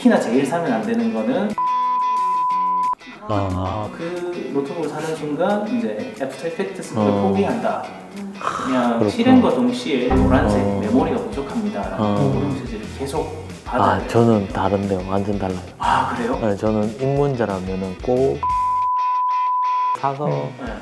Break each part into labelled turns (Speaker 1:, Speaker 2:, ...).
Speaker 1: 특히나 제일 사면 안 되는 거는
Speaker 2: 아,
Speaker 1: 그 노트북을 사는 순간 이제 애프터 이펙트 쓰는 걸 포기한다. 그냥
Speaker 2: 그렇구나.
Speaker 1: 실행과 동시에 노란색 메모리가 부족합니다라는
Speaker 2: 어.
Speaker 1: 메시지를 계속 받아요.
Speaker 2: 아, 저는 다른데요. 완전 달라요.
Speaker 1: 아 그래요?
Speaker 2: 네, 저는 입문자라면은 꼭 사서
Speaker 1: 네.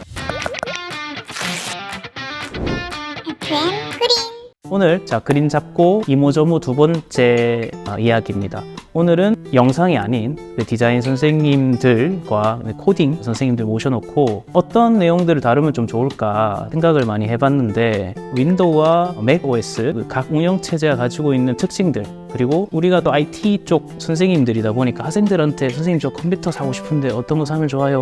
Speaker 3: 오늘 자 그림 잡고 이모저모 두 번째 이야기입니다. 오늘은 영상이 아닌 그 디자인 선생님들과 코딩 선생님들 모셔놓고 어떤 내용들을 다루면 좀 좋을까 생각을 많이 해봤는데 윈도우와 맥 OS 각 운영체제가 가지고 있는 특징들 그리고 우리가 또 IT 쪽 선생님들이다 보니까 학생들한테 선생님 저 컴퓨터 사고 싶은데 어떤 거 사면 좋아요?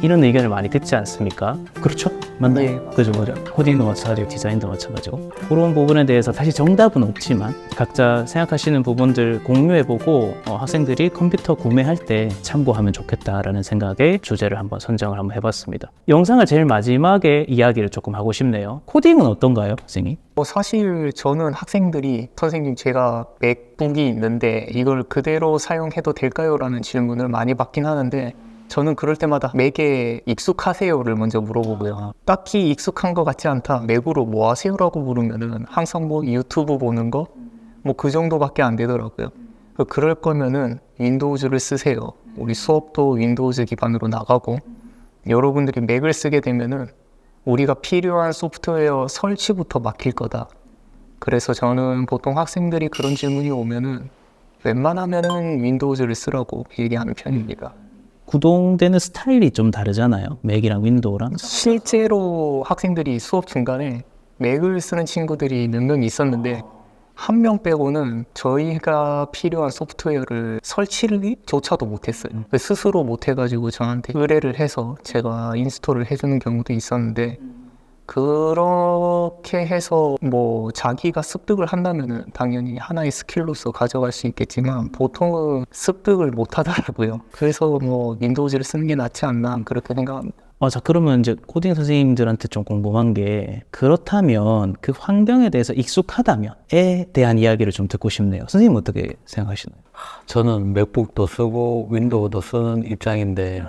Speaker 3: 이런 의견을 많이 듣지 않습니까? 그렇죠? 맞나요? 그죠, 그죠. 코딩도 마찬가지고 디자인도 마찬가지고 그런 부분에 대해서 사실 정답은 없지만 각자 생각하시는 부분들 공유해보고 학생들이 컴퓨터 구매할 때 참고하면 좋겠다라는 생각에 주제를 한번 선정을 한번 해봤습니다. 영상을 제일 마지막에 이야기를 조금 하고 싶네요. 코딩은 어떤가요, 선생님?
Speaker 4: 사실 저는 학생들이 선생님 제가 맥북이 있는데 이걸 그대로 사용해도 될까요? 라는 질문을 많이 받긴 하는데 저는 그럴 때마다 맥에 익숙하세요를 먼저 물어보고요. 딱히 익숙한 것 같지 않다. 맥으로 뭐 하세요라고 물으면은 항상 뭐 유튜브 보는 거 뭐 그 정도밖에 안 되더라고요. 그럴 거면은 윈도우즈를 쓰세요. 우리 수업도 윈도우즈 기반으로 나가고 여러분들이 맥을 쓰게 되면은 우리가 필요한 소프트웨어 설치부터 막힐 거다. 그래서 저는 보통 학생들이 그런 질문이 오면은 웬만하면은 윈도우즈를 쓰라고 얘기하는 편입니다.
Speaker 3: 구동되는 스타일이 좀 다르잖아요. 맥이랑 윈도우랑.
Speaker 4: 실제로 학생들이 수업 중간에 맥을 쓰는 친구들이 몇 명 있었는데 한 명 빼고는 저희가 필요한 소프트웨어를 설치를조차도 못했어요. 스스로 못해가지고 저한테 의뢰를 해서 제가 인스톨을 해주는 경우도 있었는데 그렇게 해서 뭐 자기가 습득을 한다면은 당연히 하나의 스킬로서 가져갈 수 있겠지만 보통은 습득을 못 하더라고요. 그래서 뭐 윈도우즈를 쓰는 게 낫지 않나 그렇게 생각합니다.
Speaker 3: 자, 그러면 이제 코딩 선생님들한테 좀 궁금한 게 그렇다면 그 환경에 대해서 익숙하다면에 대한 이야기를 좀 듣고 싶네요. 선생님 어떻게 생각하시나요?
Speaker 2: 저는 맥북도 쓰고 윈도우도 쓰는 입장인데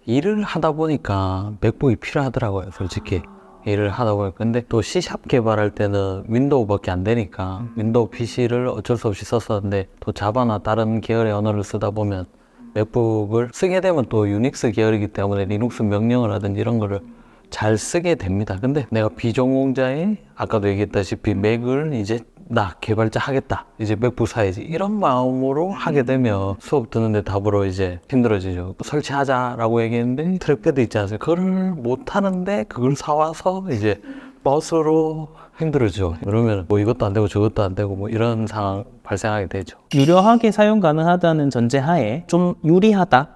Speaker 2: 일을 하다 보니까 맥북이 필요하더라고요, 솔직히. 일을 하다 보니까. 근데 또 C샵 개발할 때는 윈도우밖에 안 되니까 윈도우 PC를 어쩔 수 없이 썼었는데 또 자바나 다른 계열의 언어를 쓰다 보면 맥북을 쓰게 되면 또 유닉스 계열이기 때문에 리눅스 명령을 하든지 이런 거를 잘 쓰게 됩니다. 근데 내가 비전공자의 아까도 얘기했다시피 맥을 이제 나 개발자 하겠다, 이제 맥북 사야지, 이런 마음으로 하게 되면 수업 듣는데 답으로 이제 힘들어지죠. 설치하자라고 얘기했는데 트랙패드 있지 않습니까? 그걸 못 하는데 그걸 사와서 이제 마우스로 힘들어져. 그러면 뭐 이것도 안 되고 저것도 안 되고 뭐 이런 상황 발생하게 되죠.
Speaker 3: 유려하게 사용 가능하다는 전제하에 좀
Speaker 2: 유리하죠.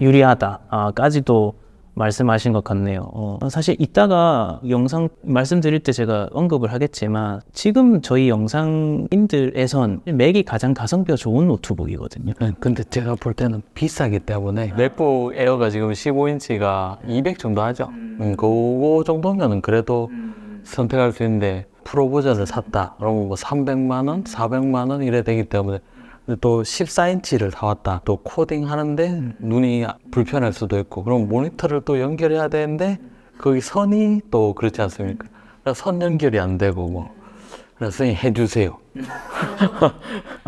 Speaker 3: 유리하다까지도 말씀하신 것 같네요. 사실 이따가 영상 말씀드릴 때 제가 언급을 하겠지만 지금 저희 영상인들에선 맥이 가장 가성비가 좋은 노트북이거든요.
Speaker 2: 근데 제가 볼 때는 비싸기 때문에 맥북 에어가 지금 15인치가 200 정도 하죠. 그거 정도면은 그래도 선택할 수 있는데 프로 버전을 샀다 그러면 뭐 300만 원, 400만 원 이래 되기 때문에 또 14인치를 사왔다, 또 코딩 하는데 눈이 불편할 수도 있고 그럼 모니터를 또 연결해야 되는데 거기 선이 또 그렇지 않습니까? 그래서 선 연결이 안 되고 뭐 그래서 선생님 해주세요.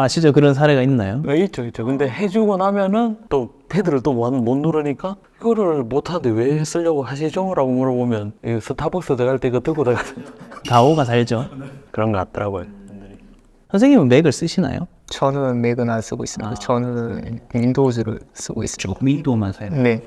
Speaker 3: 실제 그런 사례가 있나요?
Speaker 2: 네, 있죠. 근데 해주고 나면은 또 패드를 또 못 누르니까 이거를 못하는데 왜 쓰려고 하시죠? 라고 물어보면 스타벅스 들어갈 때 이거 들고 다녔어요.
Speaker 3: 가오가 살죠.
Speaker 2: 그런 것 같더라고요.
Speaker 3: 선생님은 맥을 쓰시나요?
Speaker 4: 저는 맥은 안 쓰고 있습니다. 저는 윈도우즈를 쓰고 있습니다.
Speaker 3: 윈도우만 사요?
Speaker 4: 네.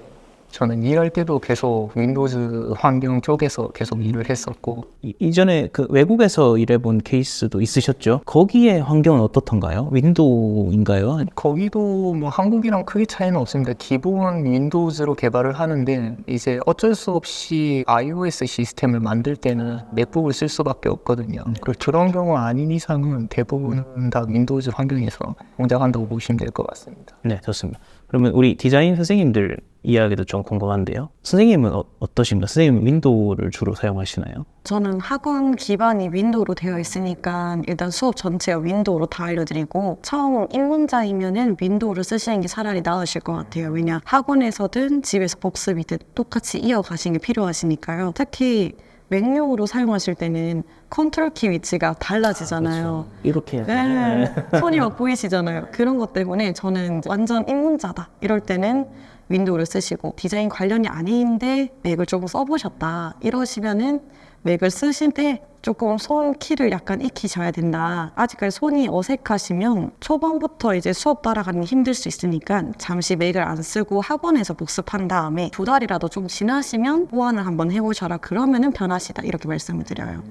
Speaker 4: 저는 일할 때도 계속 윈도우즈 환경 쪽에서 계속 일을 했었고
Speaker 3: 이전에 그 외국에서 일해본 케이스도 있으셨죠? 거기에 환경은 어떻던가요? 윈도우인가요?
Speaker 4: 거기도 뭐 한국이랑 크게 차이는 없습니다. 기본 윈도우즈로 개발을 하는데 이제 어쩔 수 없이 iOS 시스템을 만들 때는 맥북을 쓸 수밖에 없거든요. 그런 경우 아닌 이상은 대부분은 다 윈도우즈 환경에서 동작한다고 보시면 될 것 같습니다.
Speaker 3: 네, 좋습니다. 그러면 우리 디자인 선생님들 이야기도 좀 궁금한데요. 선생님은 어떠십니까? 선생님은 윈도우를 주로 사용하시나요?
Speaker 5: 저는 학원 기반이 윈도우로 되어 있으니까 일단 수업 전체가 윈도우로 다 알려드리고 처음 입문자이면은 윈도우를 쓰시는 게 차라리 나으실 것 같아요. 왜냐 학원에서든 집에서 복습이든 똑같이 이어가시는 게 필요하시니까요. 특히 맥용으로 사용하실 때는 컨트롤 키 위치가 달라지잖아요.
Speaker 3: 이렇게
Speaker 5: 네, 손이 막 보이시잖아요. 그런 것 때문에 저는 완전 입문자다 이럴 때는 윈도우를 쓰시고 디자인 관련이 아닌데 맥을 조금 써보셨다 이러시면은 맥을 쓰실 때 조금 손 키를 약간 익히셔야 된다. 아직까지 손이 어색하시면 초반부터 이제 수업 따라가는 게 힘들 수 있으니까 잠시 맥을 안 쓰고 학원에서 복습한 다음에 2달이라도 좀 지나시면 보완을 한번 해보셔라. 그러면은 변하시다 이렇게 말씀을 드려요.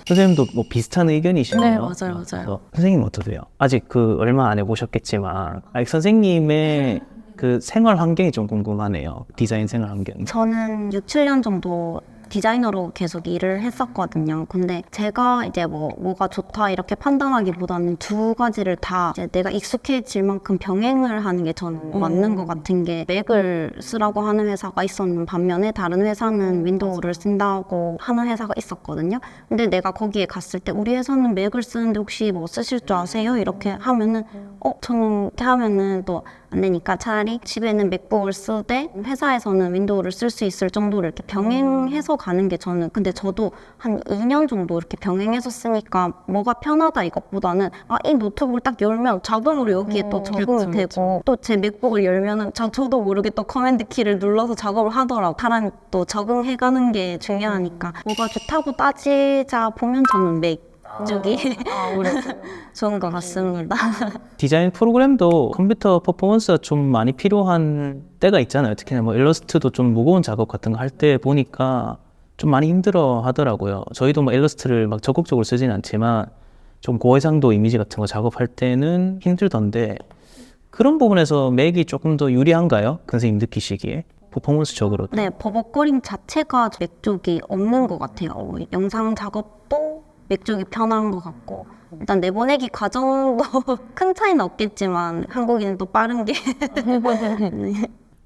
Speaker 3: 선생님도 뭐 비슷한 의견이시네요.
Speaker 5: 네, 맞아요.
Speaker 3: 그래서 선생님 어떠세요? 아직 얼마 안 해보셨겠지만 아직 선생님의 그 생활 환경이 좀 궁금하네요. 디자인 생활 환경.
Speaker 6: 저는 6, 7년 정도 디자이너로 계속 일을 했었거든요. 근데 제가 이제 뭐가 좋다 이렇게 판단하기보다는 두 가지를 다 이제 내가 익숙해질 만큼 병행을 하는 게 저는 맞는 것 같은 게 맥을 쓰라고 하는 회사가 있었는 반면에 다른 회사는 윈도우를 쓴다고 하는 회사가 있었거든요. 근데 내가 거기에 갔을 때 우리 회사는 맥을 쓰는데 혹시 뭐 쓰실 줄 아세요? 이렇게 하면은 저는 이렇게 하면은 또 안 되니까 차라리 집에는 맥북을 쓰되 회사에서는 윈도우를 쓸 수 있을 정도로 이렇게 병행해서 가는 게 저는 근데 저도 한 2년 정도 이렇게 병행해서 쓰니까 뭐가 편하다 이것보다는 이 노트북을 딱 열면 자동으로 여기에 또 적응이 되고 또 제 맥북을 열면은 저도 모르게 또 커맨드 키를 눌러서 작업을 하더라고. 사람이 또 적응해가는 게 중요하니까 뭐가 좋다고 따지자 보면 저는 맥 쪽이 좋은 것 같습니다.
Speaker 3: 디자인 프로그램도 컴퓨터 퍼포먼스가 좀 많이 필요한 때가 있잖아요. 특히나 뭐 일러스트도 좀 무거운 작업 같은 거 할 때 보니까 좀 많이 힘들어 하더라고요. 저희도 뭐 일러스트를 막 적극적으로 쓰진 않지만 좀 고해상도 이미지 같은 거 작업할 때는 힘들던데 그런 부분에서 맥이 조금 더 유리한가요? 선생님 느끼시기에? 퍼포먼스적으로.
Speaker 6: 네, 버벅거림 자체가 맥 쪽이 없는 것 같아요. 영상 작업도 맥 쪽이 편한 것 같고 일단 내보내기 과정도 큰 차이는 없겠지만 한국인은 또 빠른 게 네.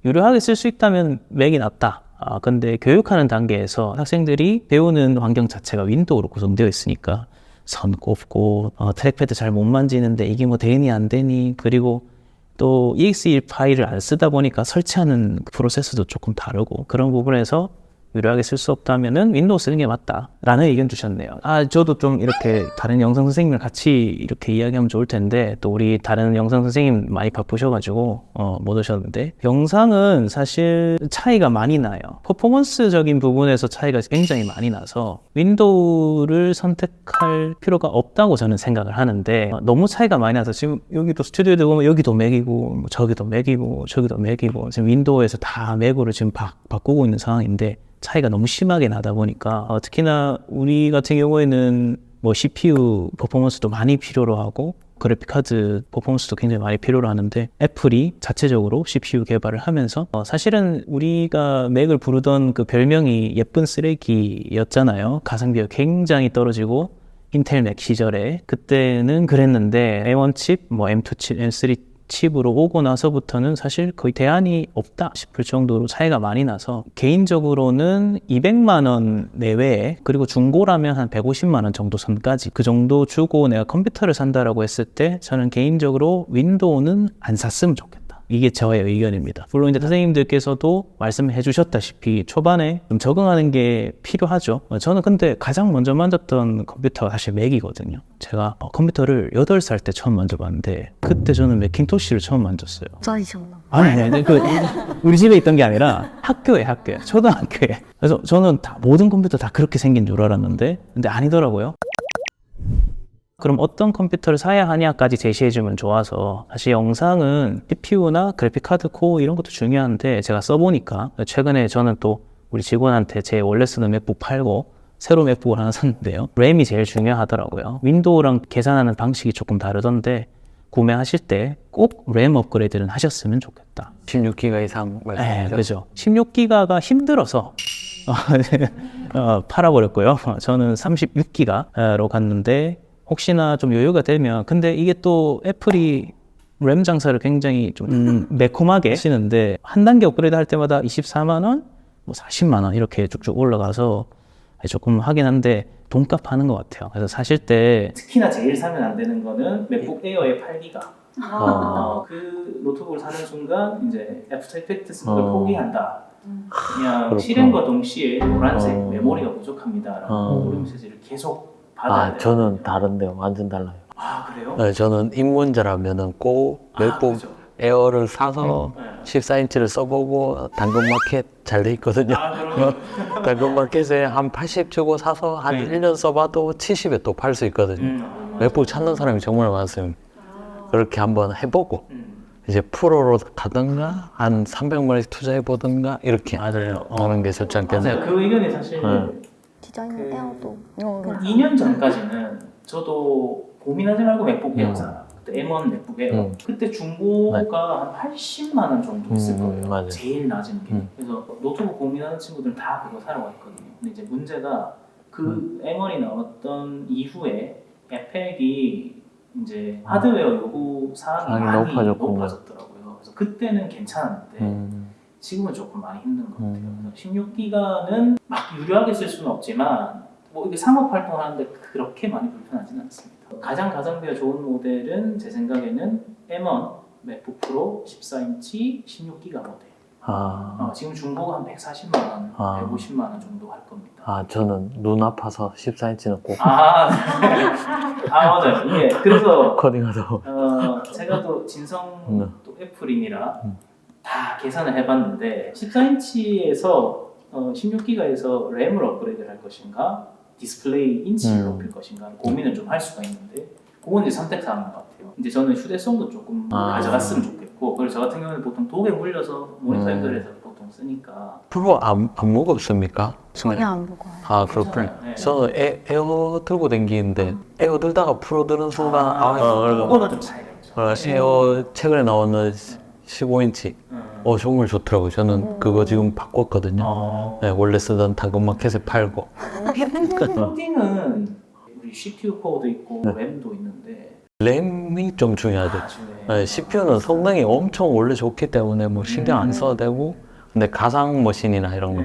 Speaker 3: 유려하게 쓸 수 있다면 맥이 낫다. 근데 교육하는 단계에서 학생들이 배우는 환경 자체가 윈도우로 구성되어 있으니까 선 꼽고 트랙패드 잘 못 만지는데 이게 뭐 되니 안 되니 그리고 또 EXE 파일을 안 쓰다 보니까 설치하는 프로세스도 조금 다르고 그런 부분에서 유려하게 쓸 수 없다면은 윈도우 쓰는 게 맞다라는 의견 주셨네요. 저도 좀 이렇게 다른 영상 선생님을 같이 이렇게 이야기하면 좋을 텐데 또 우리 다른 영상 선생님 많이 바쁘셔가지고 못 오셨는데 영상은 사실 차이가 많이 나요. 퍼포먼스적인 부분에서 차이가 굉장히 많이 나서 윈도우를 선택할 필요가 없다고 저는 생각을 하는데 너무 차이가 많이 나서 지금 여기도 스튜디오에 보면 여기도 맥이고 뭐 저기도 맥이고 저기도 맥이고 지금 윈도우에서 다 맥으로 지금 바꾸고 있는 상황인데 차이가 너무 심하게 나다 보니까 특히나 우리 같은 경우에는 뭐 CPU 퍼포먼스도 많이 필요로 하고 그래픽카드 퍼포먼스도 굉장히 많이 필요로 하는데 애플이 자체적으로 CPU 개발을 하면서 사실은 우리가 맥을 부르던 그 별명이 예쁜 쓰레기였잖아요. 가성비가 굉장히 떨어지고 인텔 맥 시절에 그때는 그랬는데 M1 칩, 뭐 M2 칩, M3 칩으로 오고 나서부터는 사실 거의 대안이 없다 싶을 정도로 차이가 많이 나서 개인적으로는 200만 원 내외에 그리고 중고라면 한 150만 원 정도 선까지 그 정도 주고 내가 컴퓨터를 산다라고 했을 때 저는 개인적으로 윈도우는 안 샀으면 좋겠다. 이게 저의 의견입니다. 물론 이제 선생님들께서도 말씀해 주셨다시피 초반에 좀 적응하는 게 필요하죠. 저는 근데 가장 먼저 만졌던 컴퓨터가 사실 맥이거든요. 제가 컴퓨터를 8살 때 처음 만져봤는데 그때 저는 맥킨토시를 처음 만졌어요.
Speaker 6: 짜이셨나?
Speaker 3: 아니, 우리 집에 있던 게 아니라 학교에 초등학교에. 그래서 저는 모든 컴퓨터 다 그렇게 생긴 줄 알았는데 근데 아니더라고요. 그럼 어떤 컴퓨터를 사야 하냐까지 제시해주면 좋아서 사실 영상은 CPU나 그래픽카드 코어 이런 것도 중요한데 제가 써보니까 최근에 저는 또 우리 직원한테 제 원래 쓰는 맥북 팔고 새로 맥북을 하나 샀는데요. 램이 제일 중요하더라고요. 윈도우랑 계산하는 방식이 조금 다르던데 구매하실 때 꼭 램 업그레이드는 하셨으면 좋겠다.
Speaker 2: 16기가 이상 말씀이죠?
Speaker 3: 네, 그죠. 16기가가 힘들어서 팔아버렸고요. 저는 36기가로 갔는데 혹시나 좀 여유가 되면 근데 이게 또 애플이 램 장사를 굉장히 좀 매콤하게 하시는데 한 단계 업그레이드 할 때마다 24만 원, 뭐 40만 원 이렇게 쭉쭉 올라가서 조금 하긴 한데 돈값 하는 것 같아요. 그래서 사실 때
Speaker 1: 특히나 제일 사면 안 되는 거는 맥북 에어의 8기가. 그 노트북을 사는 순간 이제 애프터 이펙트 걸 포기한다. 그냥
Speaker 2: 그렇구나.
Speaker 1: 실행과 동시에 노란색 메모리가 부족합니다라는 오류 메시지를 계속 받아야 돼요.
Speaker 2: 저는 다른데요. 완전 달라요.
Speaker 1: 아 그래요?
Speaker 2: 네, 저는 입문자라면은 꼭 맥북
Speaker 1: 그죠.
Speaker 2: 에어를 사서
Speaker 1: 네.
Speaker 2: 14인치를 써보고 당근마켓 잘 돼 있거든요.
Speaker 1: 그럼
Speaker 2: 당근마켓에 한 80 주고 사서 한
Speaker 1: 네.
Speaker 2: 1년 써봐도 70에 또 팔 수 있거든요. 맥북 찾는 사람이 정말 많습니다. 그렇게 한번 해보고 이제 프로로 가든가 한 300만원씩 투자해보든가 이렇게 하는 게 좋지 않겠나요?
Speaker 1: 맞아요. 그 의견이 사실
Speaker 6: 디자인
Speaker 1: 그-
Speaker 6: 에어도
Speaker 1: 2년 전까지는 저도 고민하지 말고 맥북 에어 사. 그때 M1 맥북 에어. 그때 중고가 한 80만 원 정도 있을 거예요.
Speaker 2: 맞아요.
Speaker 1: 제일 낮은 게. 그래서 노트북 고민하는 친구들은 다 그거 사러 갔거든요. 근데 이제 문제가 그 M1이 나왔던 이후에 에펙이 이제 하드웨어 요구 사항이
Speaker 2: 사항이
Speaker 1: 많이
Speaker 2: 높아졌군요.
Speaker 1: 높아졌더라고요. 그래서 그때는 괜찮았는데 지금은 조금 많이 힘든 것 같아요. 16기가는 막 유료하게 쓸 수는 없지만 뭐 이게 상업 활동하는데 그렇게 많이 불편하지는 않습니다. 가장 가성비가 좋은 모델은 제 생각에는 M1 맥북 프로 14인치 16기가 모델. 지금 중고가 한 140만 원, 150만 원 정도 할 겁니다.
Speaker 2: 저는 눈 아파서 14인치는 꼭
Speaker 1: 네. 맞아요. 이게 그래서
Speaker 2: 코딩하다.
Speaker 1: 제가 또 진성 또 애플인이라 다 계산을 해봤는데 14인치에서 16기가에서 램을 업그레이드 할 것인가 디스플레이 인치를 높일 것인가 고민을 좀 할 수가 있는데 그건 이제 선택사항인 것 같아요. 이제 저는 휴대성도 조금 가져갔으면 좋겠고 그래서 저 같은 경우는 보통 독에 물려서 모니터 연결해서 보통 쓰니까
Speaker 2: 프로 안 무겁습니까?
Speaker 6: 전혀 안 무거워요.
Speaker 2: 그렇군요.
Speaker 1: 네.
Speaker 2: 저는 에어 들고 다니는데 에어 들다가 프로 드는 순간
Speaker 1: 그거는 좀 차이가 있죠.
Speaker 2: 에어 최근에 나오는 15인치 정말 좋더라고요. 저는 그거 지금 바꿨거든요. 네, 원래 쓰던 당근마켓에 팔고.
Speaker 1: 코딩은 우리 CPU 코어도 있고 램도 있는데
Speaker 2: 램이 좀 중요하죠.
Speaker 1: 나중에
Speaker 2: CPU는 성능이 엄청 원래 좋기 때문에 뭐 신경 안 써도 되고 근데 가상 머신이나 이런 거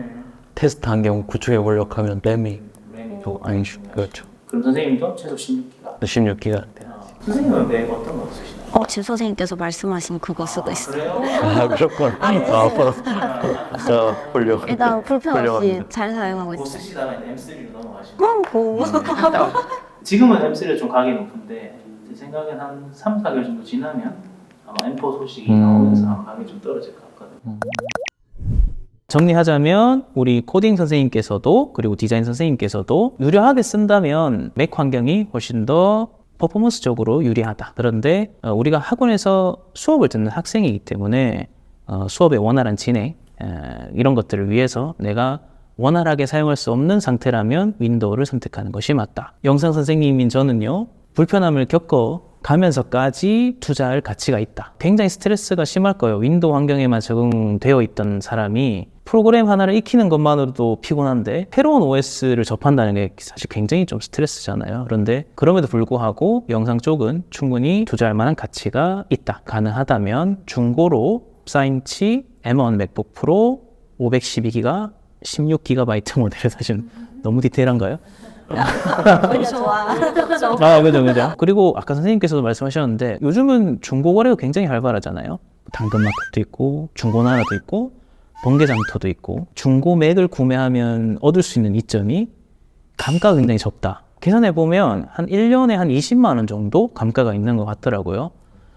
Speaker 2: 테스트 한 경우 구축해 보려고 하면 램이 그렇죠.
Speaker 1: 그럼 선생님도 최소 16기가
Speaker 2: 16기가
Speaker 1: 선생님은 램 어떤 거 쓰시나요?
Speaker 6: 제 선생님께서 말씀하신 그거 쓰고 있어요.
Speaker 1: 그래요?
Speaker 2: 그렇구나. 앞으로 저 보려고.
Speaker 6: 일단 불편 없이
Speaker 2: 훌륭합니다.
Speaker 6: 잘 사용하고
Speaker 1: 뭐
Speaker 6: 있어요.
Speaker 1: 쓰시다가 M3로 넘어가시면
Speaker 6: 뭐.
Speaker 1: 지금은 M3가 좀 가격이 높은데 제 생각엔 한 3, 4개월 정도 지나면 아마 M4 소식이 나오면서 아마 가격이 좀 떨어질 것 같거든요.
Speaker 3: 정리하자면 우리 코딩 선생님께서도 그리고 디자인 선생님께서도 유료하게 쓴다면 맥 환경이 훨씬 더 퍼포먼스적으로 유리하다. 그런데 우리가 학원에서 수업을 듣는 학생이기 때문에 수업의 원활한 진행 이런 것들을 위해서 내가 원활하게 사용할 수 없는 상태라면 윈도우를 선택하는 것이 맞다. 영상 선생님인 저는요. 불편함을 겪어 가면서까지 투자할 가치가 있다. 굉장히 스트레스가 심할 거예요. 윈도우 환경에만 적응되어 있던 사람이 프로그램 하나를 익히는 것만으로도 피곤한데 새로운 OS를 접한다는 게 사실 굉장히 좀 스트레스잖아요. 그런데 그럼에도 불구하고 영상 쪽은 충분히 투자할 만한 가치가 있다. 가능하다면 중고로 14인치 M1 맥북 프로 512기가 16GB 모델을 사시는 너무 디테일한가요?
Speaker 6: 좋아.
Speaker 3: 그죠. 그리고 아까 선생님께서도 말씀하셨는데 요즘은 중고 거래가 굉장히 활발하잖아요. 당근마켓도 있고 중고나라도 있고 번개장터도 있고 중고 맥을 구매하면 얻을 수 있는 이점이 감가가 굉장히 적다. 계산해보면 한 1년에 한 20만 원 정도 감가가 있는 것 같더라고요.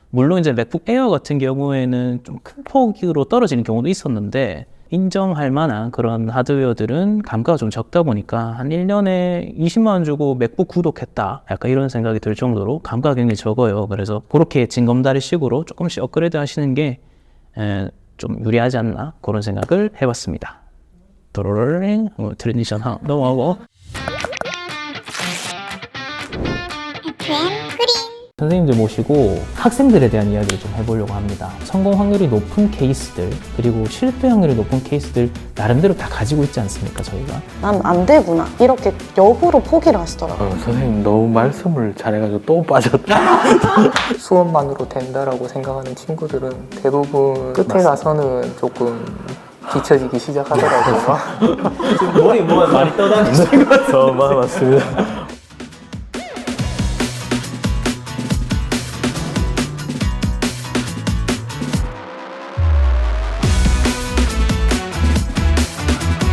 Speaker 3: 물론 이제 맥북 에어 같은 경우에는 좀 큰 폭으로 떨어지는 경우도 있었는데 인정할 만한 그런 하드웨어들은 감가가 좀 적다 보니까 한 1년에 20만 원 주고 맥북 구독했다. 약간 이런 생각이 들 정도로 감가가 굉장히 적어요. 그래서 그렇게 징검다리 식으로 조금씩 업그레이드 하시는 게 좀 유리하지 않나 그런 생각을 해봤습니다. 도로링 트랜지션 넘어가고 선생님들 모시고 학생들에 대한 이야기를 좀 해보려고 합니다. 성공 확률이 높은 케이스들 그리고 실패 확률이 높은 케이스들 나름대로 다 가지고 있지 않습니까 저희가?
Speaker 5: 난 안 되구나 이렇게 역으로 포기를 하시더라고요.
Speaker 2: 선생님 너무 말씀을 잘해가지고 또 빠졌다.
Speaker 4: 수업만으로 된다라고 생각하는 친구들은 대부분 끝에 가서는 조금 뒤처지기 시작하더라고요.
Speaker 1: 지금 머리 뭐가 많이 떠다니는
Speaker 2: 맞습니다.